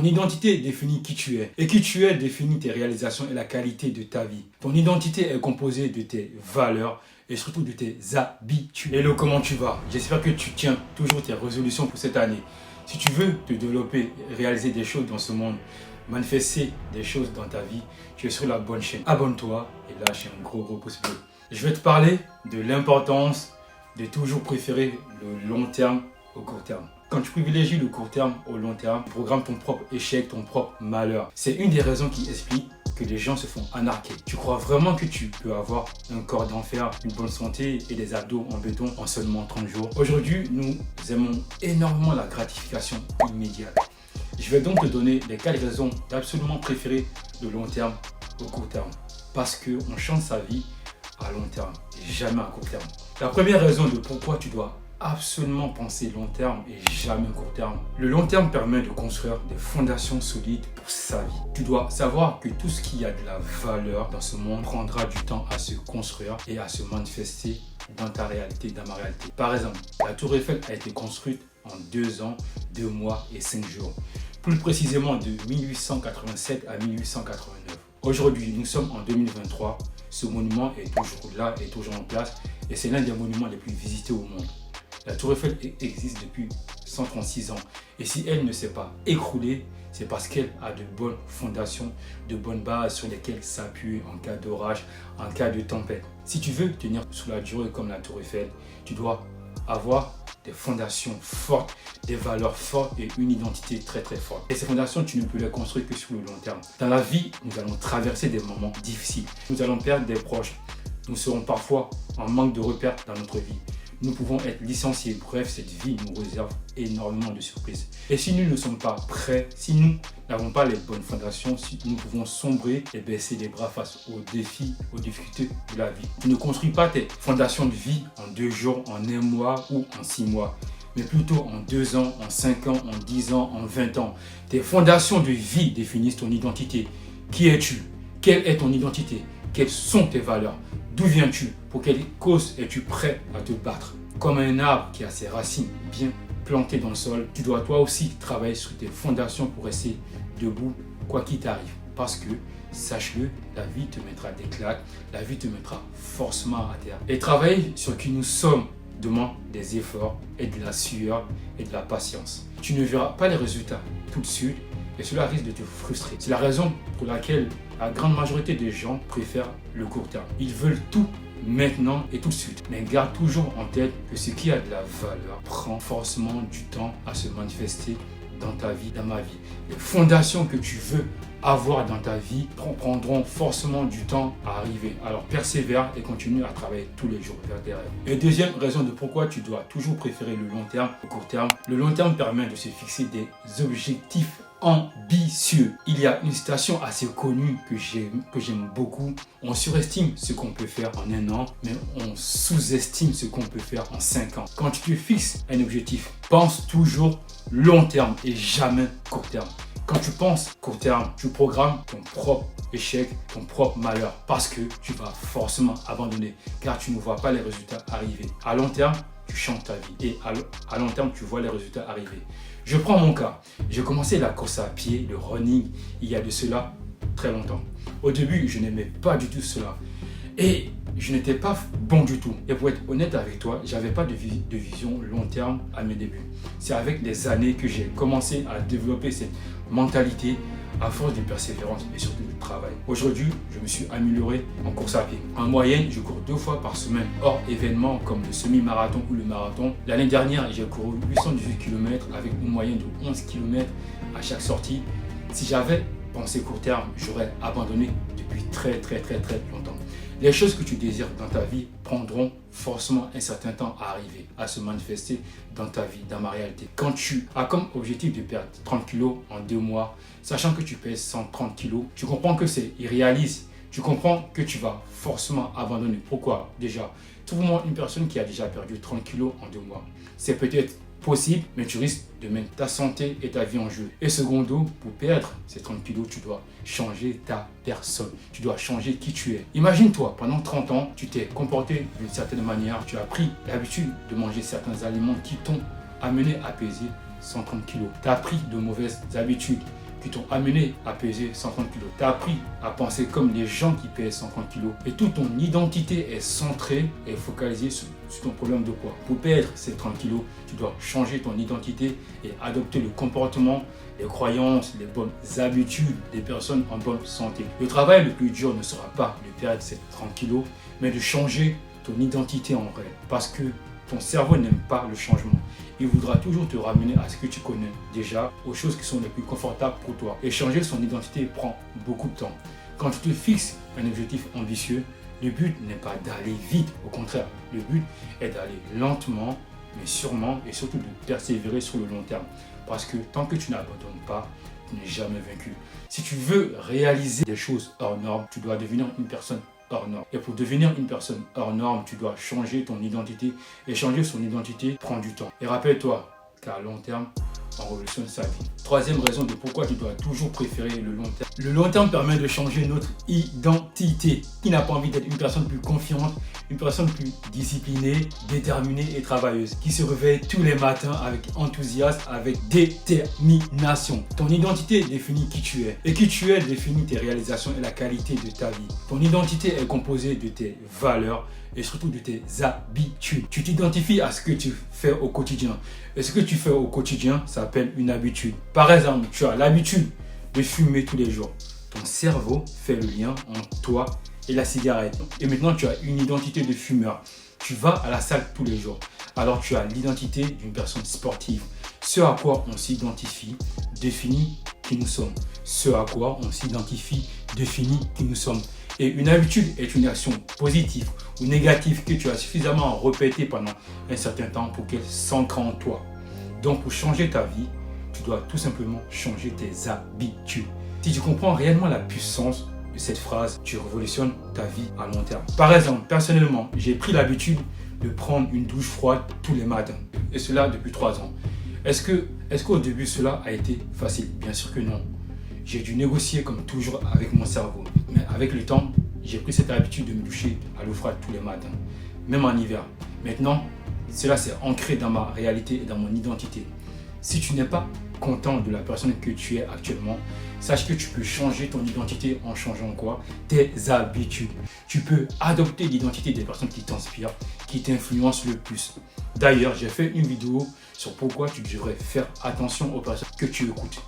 Ton identité définit qui tu es. Et qui tu es définit tes réalisations et la qualité de ta vie. Ton identité est composée de tes valeurs et surtout de tes habitudes. Hello, comment tu vas? J'espère que tu tiens toujours tes résolutions pour cette année. Si tu veux te développer, réaliser des choses dans ce monde, manifester des choses dans ta vie, tu es sur la bonne chaîne. Abonne-toi et lâche un gros pouce bleu. Je vais te parler de l'importance de toujours préférer le long terme au court terme. Quand tu privilégies le court terme au long terme, tu programmes ton propre échec, ton propre malheur. C'est une des raisons qui explique que les gens se font anarquer. Tu crois vraiment que tu peux avoir un corps d'enfer, une bonne santé et des abdos en béton en seulement 30 jours? Aujourd'hui, nous aimons énormément la gratification immédiate. Je vais donc te donner les 4 raisons d'absolument préférer le long terme au court terme. Parce qu'on change sa vie à long terme et jamais à court terme. La première raison de pourquoi tu dois absolument penser long terme et jamais court terme. Le long terme permet de construire des fondations solides pour sa vie. Tu dois savoir que tout ce qui a de la valeur dans ce monde prendra du temps à se construire et à se manifester dans ta réalité, dans ma réalité. Par exemple, la Tour Eiffel a été construite en 2 ans, 2 mois et 5 jours. Plus précisément de 1887 à 1889. Aujourd'hui, nous sommes en 2023. Ce monument est toujours là, est toujours en place et c'est l'un des monuments les plus visités au monde. La Tour Eiffel existe depuis 136 ans et si elle ne s'est pas écroulée, c'est parce qu'elle a de bonnes fondations, de bonnes bases sur lesquelles s'appuyer en cas d'orage, en cas de tempête. Si tu veux tenir sous la durée comme la Tour Eiffel, tu dois avoir des fondations fortes, des valeurs fortes et une identité très forte. Et ces fondations, tu ne peux les construire que sur le long terme. Dans la vie, nous allons traverser des moments difficiles. Nous allons perdre des proches. Nous serons parfois en manque de repères dans notre vie. Nous pouvons être licenciés. Bref, cette vie nous réserve énormément de surprises. Et si nous ne sommes pas prêts, si nous n'avons pas les bonnes fondations, si nous pouvons sombrer et baisser les bras face aux défis, aux difficultés de la vie. Tu ne construis pas tes fondations de vie en 2 jours, en 1 mois ou en 6 mois, mais plutôt en 2 ans, en 5 ans, en 10 ans, en 20 ans. Tes fondations de vie définissent ton identité. Qui es-tu? Quelle est ton identité? Quelles sont tes valeurs? D'où viens-tu? Pour quelle cause es-tu prêt à te battre? Comme un arbre qui a ses racines bien plantées dans le sol, tu dois toi aussi travailler sur tes fondations pour rester debout quoi qu'il t'arrive. Parce que, sache-le, la vie te mettra des claques, la vie te mettra forcément à terre. Et travailler sur qui nous sommes demande des efforts et de la sueur et de la patience. Tu ne verras pas les résultats tout de suite et cela risque de te frustrer. C'est la raison pour laquelle la grande majorité des gens préfèrent le court terme. Ils veulent tout maintenant et tout de suite. Mais garde toujours en tête que ce qui a de la valeur prend forcément du temps à se manifester dans ta vie, dans ma vie. Les fondations que tu veux avoir dans ta vie prendront forcément du temps à arriver. Alors persévère et continue à travailler tous les jours vers tes rêves. Et deuxième raison de pourquoi tu dois toujours préférer le long terme au court terme. Le long terme permet de se fixer des objectifs ambitieux. Il y a une citation assez connue que j'aime beaucoup. On surestime ce qu'on peut faire en 1 an, mais on sous-estime ce qu'on peut faire en 5 ans. Quand tu te fixes un objectif, pense toujours long terme et jamais court terme. Quand tu penses court terme, tu programmes ton propre échec, ton propre malheur parce que tu vas forcément abandonner car tu ne vois pas les résultats arriver. À long terme, tu changes ta vie et à long terme, tu vois les résultats arriver. Je prends mon cas. J'ai commencé la course à pied, le running, il y a de cela très longtemps. Au début, je n'aimais pas du tout cela. Et je n'étais pas bon du tout. Et pour être honnête avec toi, je n'avais pas de vision long terme à mes débuts. C'est avec les années que j'ai commencé à développer cette mentalité à force de persévérance et surtout de travail. Aujourd'hui, je me suis amélioré en course à pied. En moyenne, je cours 2 fois par semaine hors événements comme le semi-marathon ou le marathon. L'année dernière, j'ai couru 818 km avec une moyenne de 11 km à chaque sortie. Si j'avais pensé court terme, j'aurais abandonné depuis très longtemps. Les choses que tu désires dans ta vie prendront forcément un certain temps à arriver, à se manifester dans ta vie, dans ma réalité. Quand tu as comme objectif de perdre 30 kg en 2 mois, sachant que tu pèses 130 kg, tu comprends que c'est irréaliste. Tu comprends que tu vas forcément abandonner. Pourquoi? Déjà, trouve-moi une personne qui a déjà perdu 30 kg en 2 mois. C'est peut-être possible, mais tu risques de mettre ta santé et ta vie en jeu. Et secondo, pour perdre ces 30 kilos, tu dois changer ta personne. Tu dois changer qui tu es. Imagine-toi, pendant 30 ans, tu t'es comporté d'une certaine manière. Tu as pris l'habitude de manger certains aliments qui t'ont amené à peser 130 kilos. Tu as pris de mauvaises habitudes. qui t'ont amené à peser 130 kg. Tu as appris à penser comme les gens qui pèsent 130 kg. Et toute ton identité est centrée et focalisée sur ton problème de poids. Pour perdre ces 30 kg, tu dois changer ton identité et adopter le comportement, les croyances, les bonnes habitudes des personnes en bonne santé. Le travail le plus dur ne sera pas de perdre ces 30 kg, mais de changer ton identité en vrai. Parce que ton cerveau n'aime pas le changement. Il voudra toujours te ramener à ce que tu connais déjà, aux choses qui sont les plus confortables pour toi. Et changer son identité prend beaucoup de temps. Quand tu te fixes un objectif ambitieux, le but n'est pas d'aller vite. Au contraire, le but est d'aller lentement, mais sûrement, et surtout de persévérer sur le long terme. Parce que tant que tu n'abandonnes pas, tu n'es jamais vaincu. Si tu veux réaliser des choses hors normes, tu dois devenir une personne hors norme. Et pour devenir une personne hors norme, tu dois changer ton identité. Et changer son identité prend du temps. Et rappelle-toi qu'à long terme, on révolutionne sa vie. Troisième raison de pourquoi tu dois toujours préférer le long terme. Le long terme permet de changer notre identité. Qui n'a pas envie d'être une personne plus confiante, une personne plus disciplinée, déterminée et travailleuse, qui se réveille tous les matins avec enthousiasme, avec détermination. Ton identité définit qui tu es. Et qui tu es définit tes réalisations et la qualité de ta vie. Ton identité est composée de tes valeurs et surtout de tes habitudes. Tu t'identifies à ce que tu fais au quotidien. Et ce que tu fais au quotidien s'appelle une habitude. Par exemple, tu as l'habitude de fumer tous les jours. Ton cerveau fait le lien entre toi et la cigarette. Et maintenant, tu as une identité de fumeur. Tu vas à la salle tous les jours. Alors, tu as l'identité d'une personne sportive. Ce à quoi on s'identifie définit qui nous sommes. Ce à quoi on s'identifie définit qui nous sommes. Et une habitude est une action positive ou négative que tu as suffisamment répétée pendant un certain temps pour qu'elle s'ancre en toi. Donc pour changer ta vie, tu dois tout simplement changer tes habitudes. Si tu comprends réellement la puissance de cette phrase, tu révolutionnes ta vie à long terme. Par exemple, personnellement, j'ai pris l'habitude de prendre une douche froide tous les matins. Et cela depuis 3 ans. Est-ce qu'au début cela a été facile? Bien sûr que non. J'ai dû négocier comme toujours avec mon cerveau. Mais avec le temps, j'ai pris cette habitude de me doucher à l'eau froide tous les matins, même en hiver. Maintenant, cela s'est ancré dans ma réalité et dans mon identité. Si tu n'es pas content de la personne que tu es actuellement, sache que tu peux changer ton identité en changeant quoi? Tes habitudes. Tu peux adopter l'identité des personnes qui t'inspirent, qui t'influencent le plus. D'ailleurs, j'ai fait une vidéo sur pourquoi tu devrais faire attention aux personnes que tu écoutes.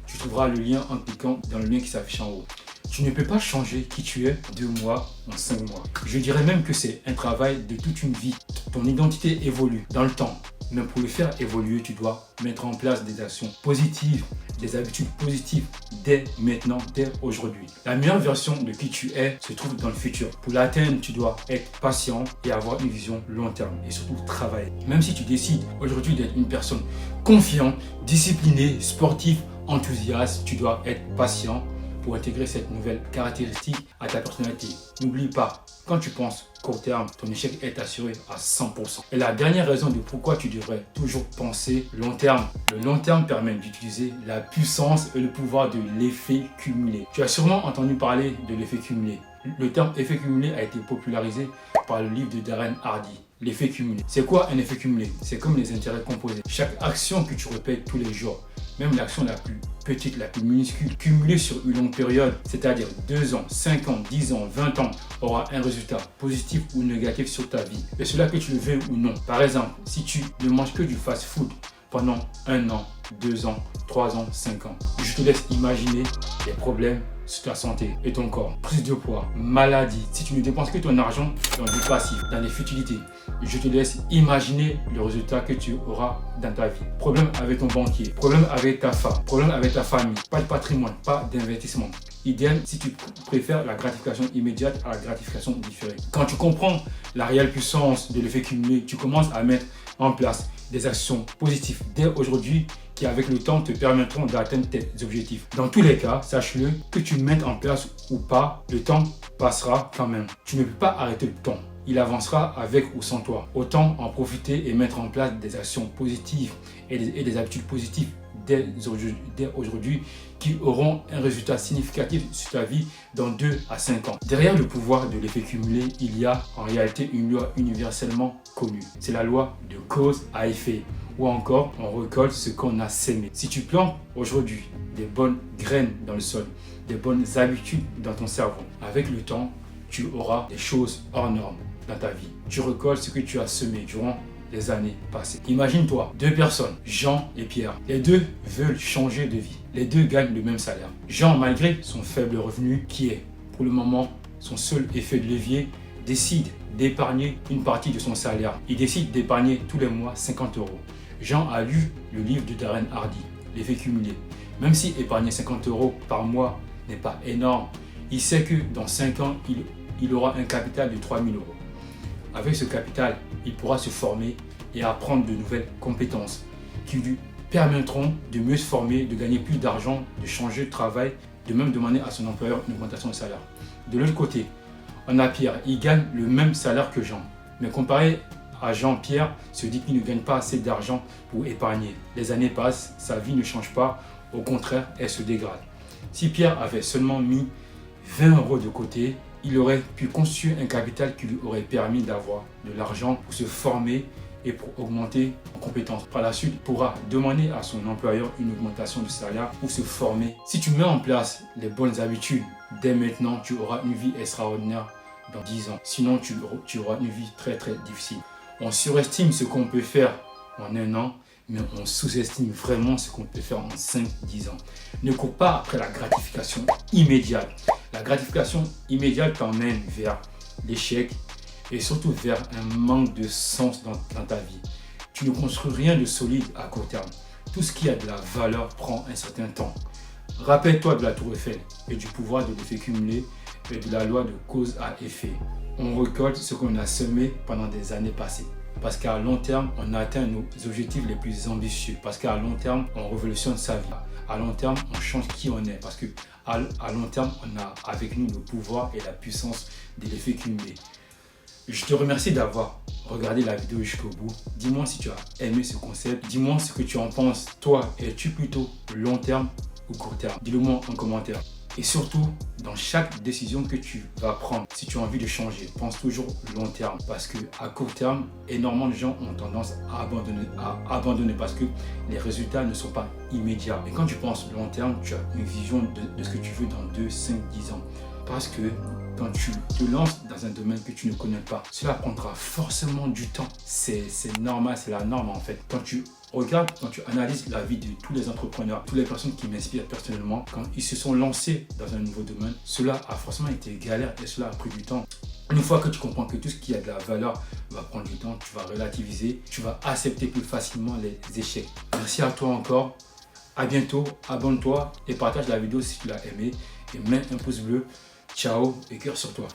Tu trouveras le lien en cliquant dans le lien qui s'affiche en haut. Tu ne peux pas changer qui tu es 2 mois en 5 mois. Je dirais même que c'est un travail de toute une vie. Ton identité évolue dans le temps. Mais pour le faire évoluer, tu dois mettre en place des actions positives, des habitudes positives dès maintenant, dès aujourd'hui. La meilleure version de qui tu es se trouve dans le futur. Pour l'atteindre, tu dois être patient et avoir une vision long terme et surtout travailler. Même si tu décides aujourd'hui d'être une personne confiante, disciplinée, sportive, enthousiaste, tu dois être patient pour intégrer cette nouvelle caractéristique à ta personnalité. N'oublie pas, quand tu penses court terme, ton échec est assuré à 100%. Et la dernière raison de pourquoi tu devrais toujours penser long terme. Le long terme permet d'utiliser la puissance et le pouvoir de l'effet cumulé. Tu as sûrement entendu parler de l'effet cumulé. Le terme effet cumulé a été popularisé par le livre de Darren Hardy. L'effet cumulé. C'est quoi un effet cumulé? C'est comme les intérêts composés. Chaque action que tu répètes tous les jours, même l'action la plus petite, la plus minuscule, cumulée sur une longue période, c'est-à-dire 2 ans, 5 ans, 10 ans, 20 ans, aura un résultat positif ou négatif sur ta vie. Et cela que tu le veuilles ou non. Par exemple, si tu ne manges que du fast-food pendant 1 an, 2 ans, 3 ans, 5 ans, je te laisse imaginer les problèmes sur ta santé et ton corps. Prise de poids, maladie. Si tu ne dépenses que ton argent dans du passif, dans les futilités, je te laisse imaginer le résultat que tu auras dans ta vie. Problème avec ton banquier, problème avec ta femme, problème avec ta famille, pas de patrimoine, pas d'investissement. Idéal si tu préfères la gratification immédiate à la gratification différée. Quand tu comprends la réelle puissance de l'effet cumulé, tu commences à mettre en place des actions positives dès aujourd'hui qui avec le temps te permettront d'atteindre tes objectifs. Dans tous les cas, sache-le, que tu le mettes en place ou pas, le temps passera quand même. Tu ne peux pas arrêter le temps. Il avancera avec ou sans toi. Autant en profiter et mettre en place des actions positives et des habitudes positives dès aujourd'hui qui auront un résultat significatif sur ta vie dans 2 à 5 ans. Derrière le pouvoir de l'effet cumulé, il y a en réalité une loi universellement connue. C'est la loi de cause à effet. Ou encore, on récolte ce qu'on a sémé. Si tu plantes aujourd'hui des bonnes graines dans le sol, des bonnes habitudes dans ton cerveau, avec le temps, tu auras des choses hors normes dans ta vie. Tu récoltes ce que tu as semé durant les années passées. Imagine-toi, 2 personnes, Jean et Pierre. Les 2 veulent changer de vie. Les 2 gagnent le même salaire. Jean, malgré son faible revenu, qui est pour le moment son seul effet de levier, décide d'épargner une partie de son salaire. Il décide d'épargner tous les mois 50 €. Jean a lu le livre de Darren Hardy, L'effet cumulé. Même si épargner 50 € par mois n'est pas énorme, il sait que dans 5 ans, il aura un capital de 3 000 €. Avec ce capital, il pourra se former et apprendre de nouvelles compétences qui lui permettront de mieux se former, de gagner plus d'argent, de changer de travail, de même demander à son employeur une augmentation de salaire. De l'autre côté, on a Pierre, il gagne le même salaire que Jean. Mais comparé à Jean-Pierre, se dit qu'il ne gagne pas assez d'argent pour épargner. Les années passent, sa vie ne change pas, au contraire, elle se dégrade. Si Pierre avait seulement mis 20 € de côté, il aurait pu construire un capital qui lui aurait permis d'avoir de l'argent pour se former et pour augmenter en compétences. Par la suite, il pourra demander à son employeur une augmentation de salaire pour se former. Si tu mets en place les bonnes habitudes, dès maintenant, tu auras une vie extraordinaire dans 10 ans. Sinon, tu auras une vie très difficile. On surestime ce qu'on peut faire en 1 an, mais on sous-estime vraiment ce qu'on peut faire en 5-10 ans. Ne cours pas après la gratification immédiate. La gratification immédiate t'emmène vers l'échec et surtout vers un manque de sens dans ta vie. Tu ne construis rien de solide à court terme. Tout ce qui a de la valeur prend un certain temps. Rappelle-toi de la Tour Eiffel et du pouvoir de l'effet cumulé et de la loi de cause à effet. On récolte ce qu'on a semé pendant des années passées. Parce qu'à long terme, on atteint nos objectifs les plus ambitieux. Parce qu'à long terme, on révolutionne sa vie. À long terme, on change qui on est. Parce qu'à long terme, on a avec nous le pouvoir et la puissance de l'effet cumulé. Je te remercie d'avoir regardé la vidéo jusqu'au bout. Dis-moi si tu as aimé ce concept. Dis-moi ce que tu en penses. Toi, es-tu plutôt long terme ou court terme? Dis-le-moi en commentaire. Et surtout, dans chaque décision que tu vas prendre, si tu as envie de changer, pense toujours long terme. Parce qu'à court terme, énormément de gens ont tendance à abandonner parce que les résultats ne sont pas immédiats. Et quand tu penses long terme, tu as une vision de ce que tu veux dans 2, 5, 10 ans. Parce que quand tu te lances dans un domaine que tu ne connais pas, cela prendra forcément du temps. C'est normal, c'est la norme en fait. Quand tu regardes, quand tu analyses la vie de tous les entrepreneurs, toutes les personnes qui m'inspirent personnellement, quand ils se sont lancés dans un nouveau domaine, cela a forcément été galère et cela a pris du temps. Une fois que tu comprends que tout ce qui a de la valeur va prendre du temps, tu vas relativiser, tu vas accepter plus facilement les échecs. Merci à toi encore. À bientôt, abonne-toi et partage la vidéo si tu l'as aimé et mets un pouce bleu. Ciao et cœur sur toi.